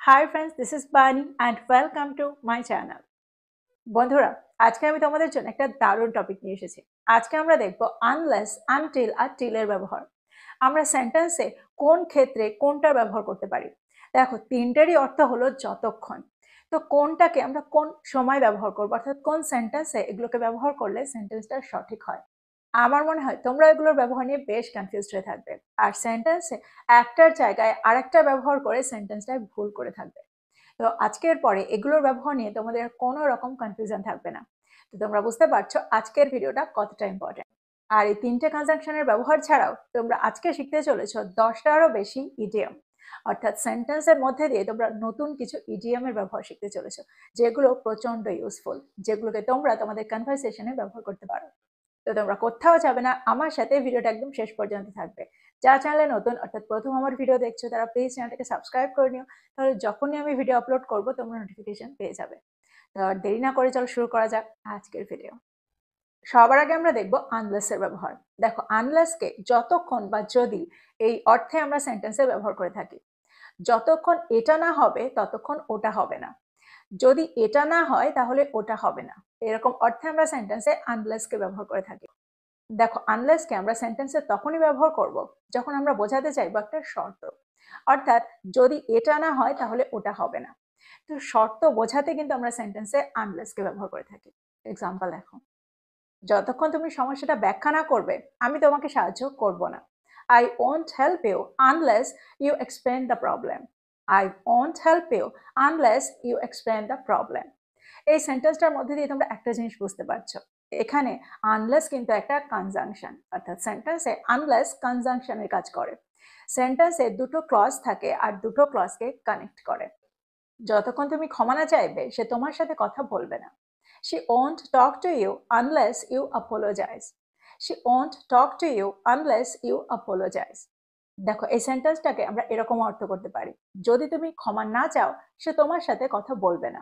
Hi friends, this is Bani and welcome to my channel. বন্ধুরা, আজকে আমি তোমাদের জন্য একটা দারুণ টপিক নিয়ে এসেছি। আজকে আমরা দেখব আনলেস, আনটিল আর টিল এর ব্যবহার। আমরা সেন্টেন্সে কোন ক্ষেত্রে কোনটার ব্যবহার করতে পারি। দেখো, তিনটেরই অর্থ হলো যতক্ষণ। তো কোনটাকে আমরা কোন সময় ব্যবহার করব, অর্থাৎ কোন সেন্টেন্সে এগুলোকে ব্যবহার করলে সেন্টেন্সটা সঠিক হয়। আমার মনে হয় তোমরা এগুলোর ব্যবহার নিয়ে বেশ কনফিউজড হয়ে থাকবে, আর সেন্টেন্সে একটার জায়গায় আরেকটা ব্যবহার করে সেন্টেন্সটায় ভুল করে থাকবে। তো আজকের পরে এগুলোর ব্যবহার নিয়ে তোমাদের কোনো রকম কনফিউশন থাকবে না। তো তোমরা বুঝতে পারছো আজকের ভিডিওটা কতটা ইম্পর্টেন্ট। আর এই তিনটে কনজাংশনের ব্যবহার ছাড়াও তোমরা আজকে শিখতে চলেছো 10টারও বেশি ইডিয়ম, অর্থাৎ সেন্টেন্সের মধ্যে দিয়ে তোমরা নতুন কিছু ইডিয়মের ব্যবহার শিখতে চলেছো, যেগুলো প্রচন্ড ইউজফুল, যেগুলোকে তোমরা তোমাদের কনভারসেশনে ব্যবহার করতে পারো। তো তোমরা কোথাও যাবে না, আমার সাথে ভিডিওটা একদম শেষ পর্যন্ত থাকবে। যারা চ্যানেলে নতুন, অর্থাৎ প্রথম আমার ভিডিও দেখছো, তারা প্লিজ চ্যানেলটাকে সাবস্ক্রাইব করে নিও, তাহলে যখনই আমি ভিডিও আপলোড করব তোমরা নোটিফিকেশন পেয়ে যাবে। তো দেরি না করে চলো শুরু করা যাক আজকের ভিডিও। সবার আগে আমরা দেখব আনলেস এর ব্যবহার। দেখো, আনলেসকে যতক্ষণ বা যদি এই অর্থে আমরা সেন্টেন্সে ব্যবহার করে থাকি। যতক্ষণ এটা না হবে ততক্ষণ ওটা হবে না, যদি এটা না হয় তাহলে ওটা হবে না, এরকম অর্থে আমরা সেন্টেন্সে আনলেসকে ব্যবহার করে থাকি। দেখো, আনলেসকে আমরা সেন্টেন্সে তখনই ব্যবহার করব যখন আমরা বোঝাতে চাইবো একটা শর্ত, অর্থাৎ যদি এটা না হয় তাহলে ওটা হবে না। তো শর্ত বোঝাতে কিন্তু আমরা সেন্টেন্সে আনলেসকে ব্যবহার করে থাকি। এক্সাম্পল দেখো, যতক্ষণ তুমি সমস্যাটা ব্যাখ্যা না করবে আমি তোমাকে সাহায্য করব না। I won't help you unless you explain the problem. I won't help you unless you explain the problem. এই সেন্টেন্সটার মধ্যে দিয়ে তোমরা একটা জিনিস বুঝতে পারছো, এখানে আনলেস কিন্তু একটা কনজাংশন, অর্থাৎ সেন্টেন্সে আনলেস কনজাংশনের কাজ করে। সেন্টেন্সে দুটো ক্লজ থাকে আর দুটো ক্লজকে কানেক্ট করে। যতক্ষণ তুমি ক্ষমা না চাইবে সে তোমার সাথে কথা বলবে না। She won't talk to you unless you apologize. She won't talk to you unless you apologize. দেখো, এই সেন্টেন্সটাকে আমরা এরকম অর্থ করতে পারি, যদি তুমি ক্ষমা না চাও সে তোমার সাথে কথা বলবে না।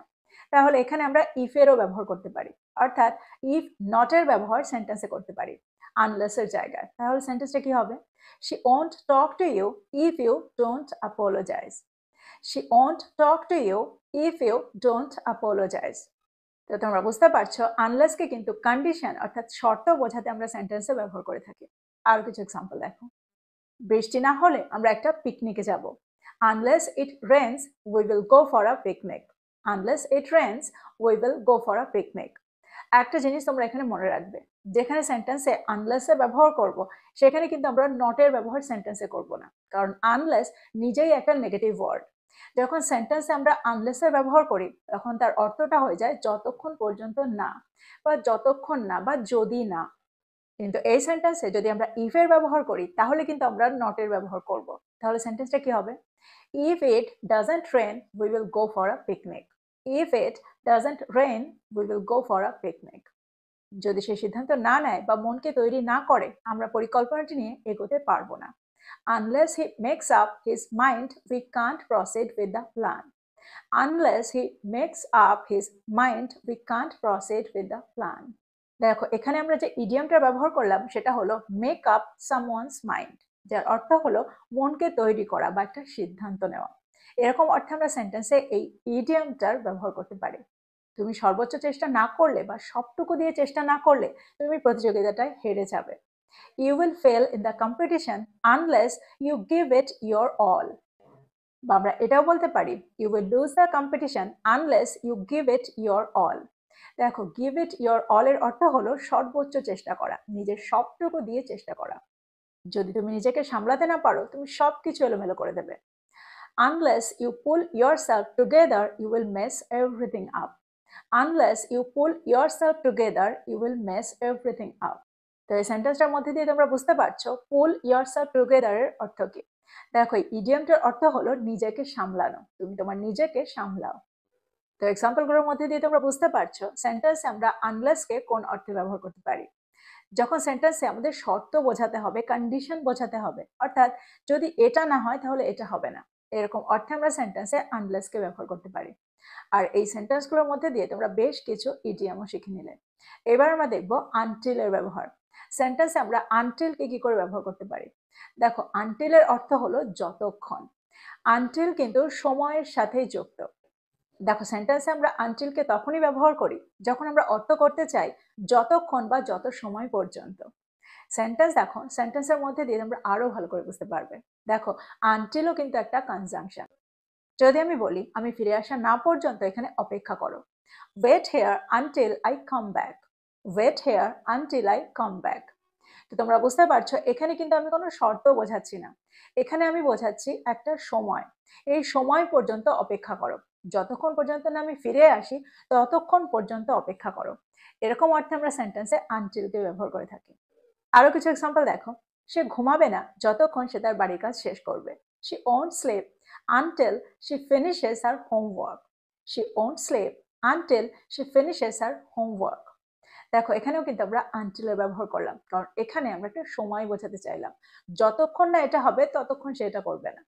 তাহলে এখানে আমরা ইফ এরও ব্যবহার করতে পারি, অর্থাৎ ইফ নট এর ব্যবহার সেন্টেন্সে করতে পারি আনলেস এর জায়গায়। তাহলে সেন্টেন্সটা কি হবে? She won't talk to you if you don't apologize. She won't talk to you if you don't apologize. তো তোমরা বুঝতে পারছো আনলেসকে কিন্তু কন্ডিশন, অর্থাৎ শর্ত বোঝাতে আমরা সেন্টেন্সে ব্যবহার করে থাকি। আরো কিছু এক্সাম্পল দেখো, বৃষ্টি না হলে আমরা একটা পিকনিকে যাব। Unless it rains we will go for a picnic. Unless it rains we will go for a picnic. একটা জিনিস তোমরা এখানে মনে রাখবে, যেখানে সেন্টেন্সে আনলেস এর ব্যবহার করব সেখানে কিন্তু আমরা নট এর ব্যবহার সেন্টেন্সে করব না, কারণ আনলেস নিজেই একটা নেগেটিভ ওয়ার্ড। যখন সেন্টেন্সে আমরা আনলেস এর ব্যবহার করি তখন তার অর্থটা হয়ে যায় যতক্ষণ পর্যন্ত না, বা যতক্ষণ না, বা যদি না। কিন্তু এই সেন্টেন্সে যদি আমরা ইফ এর ব্যবহার করি তাহলে কিন্তু আমরা নট এর ব্যবহার করব। তাহলে সেন্টেন্সটা কি হবে? If it doesn't rain we will go for a picnic. If it doesn't rain we will go for a picnic. যদি সে সিদ্ধান্ত না নেয় বা মনকে তৈরি না করে আমরা পরিকল্পনাটি নিয়ে এগোতে পারবো না। Unless he makes up his mind we can't proceed with the plan. Unless he makes up his mind we can't proceed with the plan. দেখো, এখানে আমরা যে ইডিয়মটা ব্যবহার করলাম সেটা হলো মেক আপ সামওয়ানস মাইন্ড, যার অর্থ হলো মনকে তৈরি করা বা একটা সিদ্ধান্ত নেওয়া। এরকম অর্থে আমরা সেন্টেন্সে এই ইডিয়মটার ব্যবহার করতে পারি। তুমি সর্বোচ্চ চেষ্টা না করলে বা সবটুকু দিয়ে চেষ্টা না করলে তুমি প্রতিযোগিতাটায় হেরে যাবে। You will fail in the competition unless you give it your all. বা আমরা এটাও বলতে পারি you will lose the competition unless you give it your all. দেখো, give it your all এর অর্থ হলো সর্বোচ্চ চেষ্টা করা, নিজের সবটুকু দিয়ে চেষ্টা করা। যদি তুমি নিজেকে সামলাতে না পারো তুমি সবকিছু এলোমেলো করে দেবে। Unless you pull yourself together you will mess everything up. Unless you pull yourself together you will mess everything up. তো এই সেন্টেন্সটার মধ্যে দিয়ে তোমরা বুঝতে পারছো পুল yourself together এর অর্থ কি। দেখো, ইডিয়মটার অর্থ হলো নিজেকে সামলানো, তুমি তোমার নিজেকে সামলাও। তো এক্সাম্পলগুলোর মধ্যে দিয়ে তোমরা বুঝতে পারছো সেন্টেন্সে আমরা আনলেসকে কোন অর্থে ব্যবহার করতে পারি। যখন সেন্টেন্সে আমাদের শর্ত বোঝাতে হবে, কন্ডিশন বোঝাতে হবে, অর্থাৎ যদি এটা না হয় তাহলে এটা হবে না, এরকম অর্থে আমরা সেন্টেন্সে আনলেসকে ব্যবহার করতে পারি। আর এই সেন্টেন্সগুলোর মধ্যে দিয়ে তোমরা বেশ কিছু ইডিয়মও শিখে নিলে। এবার আমরা দেখব আনটিল এর ব্যবহার। সেন্টেন্সে আমরা আনটিলকে কি করে ব্যবহার করতে পারি। দেখো, আনটিল এর অর্থ হলো যতক্ষণ। আনটিল কিন্তু সময়ের সাথেই যুক্ত। দেখো সেন্টেন্সে আমরা আনটিলকে তখনই ব্যবহার করি যখন আমরা অর্থ করতে চাই যতক্ষণ বা যত সময় পর্যন্ত। সেন্টেন্স দেখো, সেন্টেন্সের মধ্যে দিয়ে তোমরা আরো ভালো করে বুঝতে পারবে। দেখো আনটিলও কিন্তু একটা কনজাংশন। যদি আমি বলি আমি ফিরে আসা না পর্যন্ত এখানে অপেক্ষা করো, wait here until I come back, wait here until I come back. তো তোমরা বুঝতে পারছো এখানে কিন্তু আমি কোনো শর্ত বোঝাচ্ছি না, এখানে আমি বোঝাচ্ছি একটা সময়। এই সময় পর্যন্ত অপেক্ষা করো, যতক্ষণ পর্যন্ত না আমি ফিরে আসি ততক্ষণ পর্যন্ত অপেক্ষা করো। এরকম অর্থে আমরা সেন্টেন্সে আনটিলকে ব্যবহার করে থাকি। আরো কিছু এক্সাম্পল দেখো, সে ঘুমাবে না যতক্ষণ সে তার বাড়ির কাজ শেষ করবে। She won't sleep until she finishes her homework. She won't sleep until she finishes her homework. দেখো এখানেও কিন্তু আমরা আনটিল এর ব্যবহার করলাম, কারণ এখানে আমরা একটা সময় বোঝাতে চাইলাম। যতক্ষণ না এটা হবে ততক্ষণ সে এটা করবে না।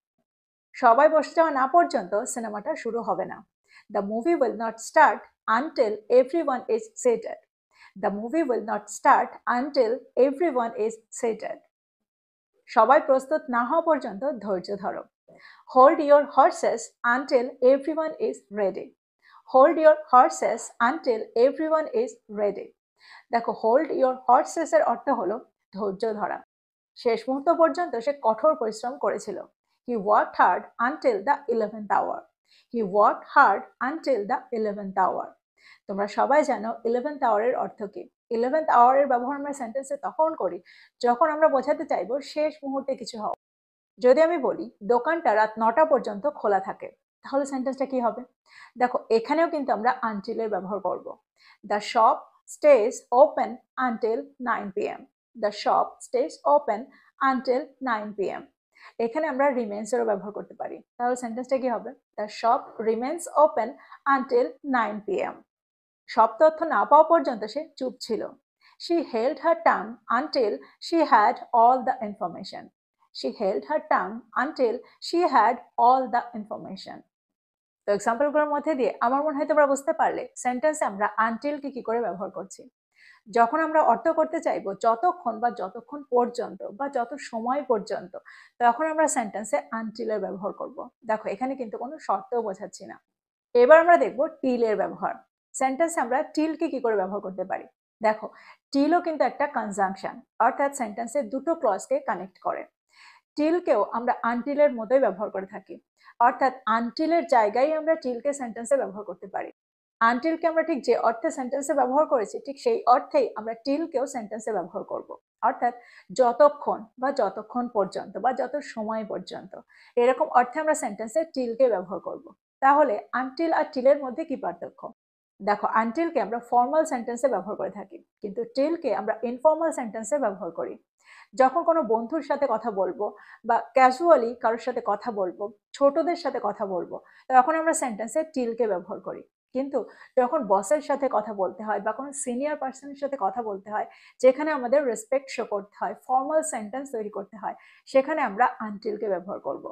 সবাই বসে যাওয়া না পর্যন্ত সিনেমাটা শুরু হবে না। The movie will not start until everyone is seated. The movie will not start until everyone is seated. সবাই প্রস্তুত না হওয়া পর্যন্ত ধৈর্য ধরো। Hold your horses until everyone is ready. Hold your horses until everyone is ready. দেখো hold your horse's এর অর্থ হলো ধৈর্য ধরা। শেষ মুহূর্ত পর্যন্ত সে কঠোর পরিশ্রম করেছিল। He worked hard until the 11th hour. He worked hard until the 11th hour. তোমরা সবাই জানো 11th hour এর অর্থ কি। 11th hour এর ব্যবহার আমরা সেন্টেন্সে তখন করি যখন আমরা বোঝাতে চাইবো শেষ মুহূর্তে কিছু হওয়া। যদি আমি বলি দোকানটা রাত 9টা পর্যন্ত খোলা থাকে, তাহলে সেন্টেন্সটা কি হবে? দেখো এখানেও কিন্তু আমরা আনটিল এর ব্যবহার করব। The shop stays open until 9 p.m. The shop stays open until 9 p.m. এখানে আমরা রিমেন্স এরও ব্যবহার করতে পারি, তাহলে সেন্টেন্সটা কি হবে? The shop remains open until 9 p.m. সব তথ্য না পাওয়া পর্যন্ত সে চুপ ছিল। She held her tongue until she had all the information. She held her tongue until she had all the information. তো এক্সাম্পলগুলোর মধ্যে দিয়ে আমার মনে হয় তোমরা বুঝতে পারলে সেন্টেন্সে আমরা আনটিলকে কি করে ব্যবহার করছি। যখন আমরা অর্থ করতে চাইবো যতক্ষণ বা যতক্ষণ পর্যন্ত বা যত সময় পর্যন্ত, তখন আমরা সেন্টেন্সে আনটিলের ব্যবহার করব। দেখো এখানে কিন্তু কোনো শর্তও বোঝাচ্ছি না। এবার আমরা দেখবো টিলের ব্যবহার। সেন্টেন্সে আমরা টিলকে কি করে ব্যবহার করতে পারি। দেখো টিলও কিন্তু একটা কনজাংশন, অর্থাৎ সেন্টেন্সের দুটো ক্লজকে কানেক্ট করে। টিলকেও আমরা আনটিলের মতোই ব্যবহার করে থাকি, অর্থাৎ আনটিলের জায়গায় আমরা টিলকে সেন্টেন্সে ব্যবহার করতে পারি। আনটিলকে আমরা ঠিক যে অর্থে সেন্টেন্সে ব্যবহার করেছি ঠিক সেই অর্থেই আমরা টিলকেও সেন্টেন্সে ব্যবহার করব। অর্থাৎ যতক্ষণ বা যতক্ষণ পর্যন্ত বা যত সময় পর্যন্ত, এরকম অর্থে আমরা সেন্টেন্সে টিলকে ব্যবহার করব। তাহলে আনটিল আর টিলের মধ্যে কি পার্থক্য? দেখো আনটিলকে আমরা ফর্মাল সেন্টেন্সে ব্যবহার করে থাকি, কিন্তু টিলকে আমরা ইনফর্মাল সেন্টেন্সে ব্যবহার করি। যখন কোনো বন্ধুর সাথে কথা বলবো বা ক্যাজুয়ালি কারোর সাথে কথা বলবো, ছোটদের সাথে কথা বলবো, তখন আমরা সেন্টেন্সে টিলকে ব্যবহার করি। কিন্তু যখন বসের সাথে কথা বলতে হয় বা কোনো সিনিয়র পার্সনের সাথে কথা বলতে হয়, যেখানে আমাদের রেসপেক্ট শো করতে হয়, ফর্মাল সেন্টেন্স তৈরি করতে হয়, সেখানে আমরা আনটিলকে ব্যবহার করব।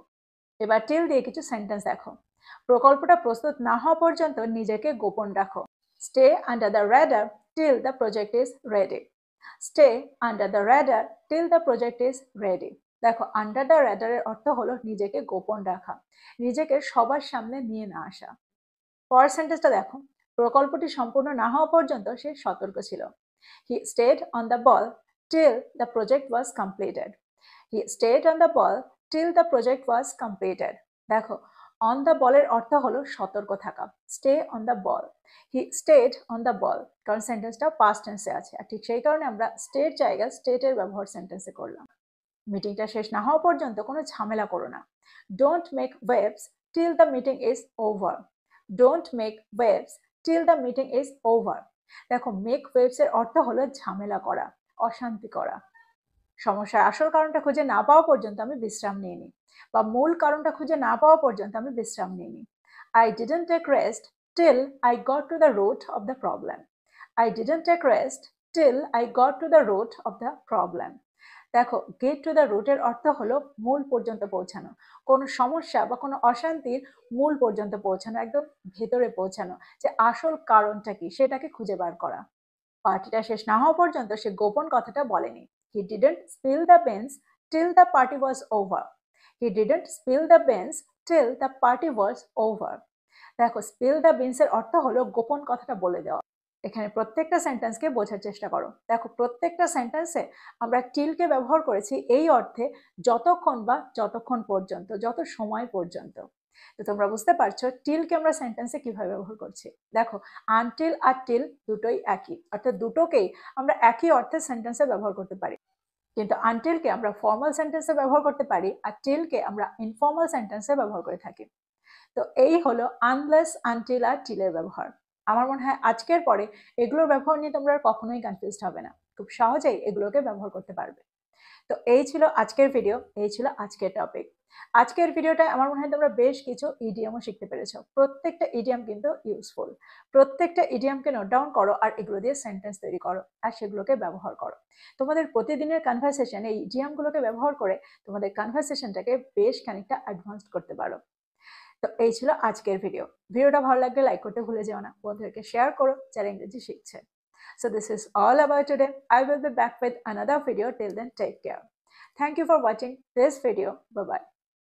এবার টিল দিয়ে কিছু সেন্টেন্স দেখো। প্রকল্পটা প্রস্তুত না হওয়া পর্যন্ত নিজেকে গোপন রাখো। Stay under the radar till the project is ready. Stay under the radar till the project is ready. দেখো আন্ডার দ্য রাডারের অর্থ হলো নিজেকে গোপন রাখা, নিজেকে সবার সামনে নিয়ে না আসা। পরের সেন্টেন্সটা দেখো, প্রকল্পটি সম্পূর্ণ না হওয়া পর্যন্ত সে সতর্ক ছিল। He stayed on the ball till the project was completed. He stayed on the ball till the project was completed. দেখো অন দ্য বলের অর্থ হলো সতর্ক থাকা। Stay on the ball, he stayed on the ball, কারণ সেন্টেন্সটা past টেন্সে আছে, আর ঠিক সেই কারণে আমরা স্টের জায়গায় স্টেটের ব্যবহার সেন্টেন্সে করলাম। মিটিংটা শেষ না হওয়া পর্যন্ত কোনো ঝামেলা করো না। Don't make waves till the meeting is over. Don't make waves till the meeting is over. দেখো মেক ওয়েভস এর অর্থ হলো ঝামেলা করা, অশান্তি করা। সমস্যার আসল কারণটা খুঁজে না পাওয়া পর্যন্ত আমি বিশ্রাম নিয়ে নিই, বা মূল কারণটা খুঁজে না পাওয়া পর্যন্ত আমি বিশ্রাম নিয়ে নিই। I didn't take rest till I got to the root of the problem. I didn't take rest till I got to the root of the problem. দেখো গেট টু দ্য রুটের অর্থ হলো মূল পর্যন্ত পৌঁছানো, কোনো সমস্যা বা কোনো অশান্তির মূল পর্যন্ত পৌঁছানো, একদম ভেতরে পৌঁছানো, যে আসল কারণটা কি সেটাকে খুঁজে বার করা। পার্টিটা শেষ না হওয়া পর্যন্ত সে গোপন কথাটা বলেনি। He didn't spill the beans till the party was over. He didn't spill the beans till the party was over. দেখো, স্পিল দ্য বিনস এর অর্থ হলো গোপন কথাটা বলে দেওয়া। এখানে প্রত্যেকটা সেন্টেন্সকে বোঝার চেষ্টা করো। দেখো, প্রত্যেকটা সেন্টেন্সে আমরা টিলকে ব্যবহার করেছি এই অর্থে যতক্ষণ পর্যন্ত, যত সময় পর্যন্ত। তো তোমরা বুঝতে পারছো টিলকে আমরা সেন্টেন্সে কিভাবে ব্যবহার করছি। দেখো, আনটিল আর টিল দুটোই একই, অর্থাৎ দুটোকেই আমরা একই অর্থে সেন্টেন্সে ব্যবহার করতে পারি। কিন্তু আনটিলকে আমরা ফর্মাল সেন্টেন্সে ব্যবহার করতে পারি আর টিলকে আমরা ইনফর্মাল সেন্টেন্সে ব্যবহার করে থাকি। তো এই হলো আনলেস, আনটিল আর টিলের ব্যবহার। আমার মনে হয় আজকের পরে এগুলোর ব্যবহার নিয়ে তোমরা কখনোই কনফিউজড হবে না, খুব সহজেই এগুলোকে ব্যবহার করতে পারবে। তো এই ছিল আজকের ভিডিও, এই ছিল আজকের টপিক। আজকের ভিডিওটায় আমার মনে হয় তোমরা বেশ কিছু ইডিয়মও শিখতে পেরেছো। প্রত্যেকটা ইডিয়ম কিন্তু ইউজফুল। প্রত্যেকটা ইডিয়মকে নোট ডাউন করো আর এগুলো দিয়ে সেন্টেন্স তৈরি করো আর সেগুলোকে ব্যবহার করো। তোমাদের প্রতিদিনের কনভারসেশনে এই ইডিয়মগুলোকে ব্যবহার করে তোমাদের কনভারসেশনটাকে বেশ খানিকটা অ্যাডভান্সড করতে পারো। তো এই ছিল আজকের ভিডিওটা ভালো লাগলে লাইক করতে ভুলে যেও না, বন্ধুদেরকে শেয়ার করো যারা ইংরেজি শিখছে। So this is all about today. I will be back with another video. Till then, take care. Thank you for watching this video. Bye bye.